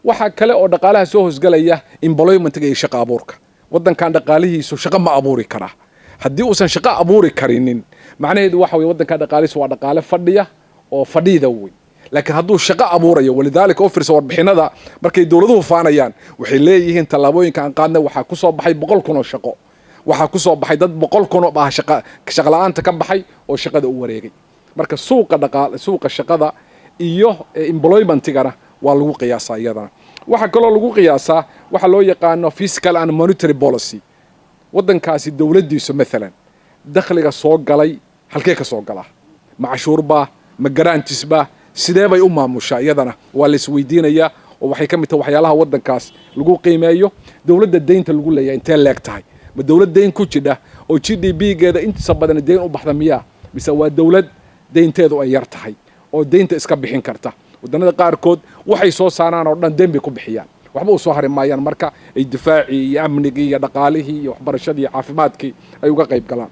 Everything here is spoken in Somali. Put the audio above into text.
waxa kale oo dhaqaalaha soo hosgalaya employment-ga iyo shaqo abuurka waddankan dhaqaalihiisu shaqo ma abuuri karaa haddii uusan shaqo abuuri karinin macnaheedu waxa weeye waddankan dhaqaalihiisu waa dhaqaale fadhiya oo fadhiida wey laakiin hadduu shaqo abuurayo walidaalika oo fiirsa warbixinada markay dowladuhu faanayaan waxay leeyihiin tallaabooyinka aan qaadnay waxaa ku soo baxay 100 kun oo shaqo waxaa ku soo baxay dad 100 kun oo shaqo la'aanta ka baxay oo shaqada u wareegay marka suuqa shaqada iyo employment-gana waa lagu qiyaasaa iyadana waxa kaloo lagu qiyaasaa waxa loo yaqaano fiscal and monetary policy waddankaasi dowladdiisu maalan dakhliga soo galay halkee ka soo galaa ma cashuur baa ma guarantees baa sidee bay u maamushaa iyadana waa la isweydiinayaa oo waxay ka mid tahay waxyaalaha waddankaas lagu qiimeeyo dowladda deynta lagu leeyahay intee leeg tahay ma dowlad deyn ku jidha oo GDP-geeda intiisa badan deyn u baxda miyaa mise waa dowlad deynteedu ay yar tahay oo deynta iska bixin karta wadannada qaarkood waxay soo saaraan oo dhan deyn bay ku bixiyaan waxba u soo hari maayaan marka ay difaacii iyo amnigii iyo dhaqaalihii iyo waxbarashadii iyo caafimaadkii ay uga qayb galaan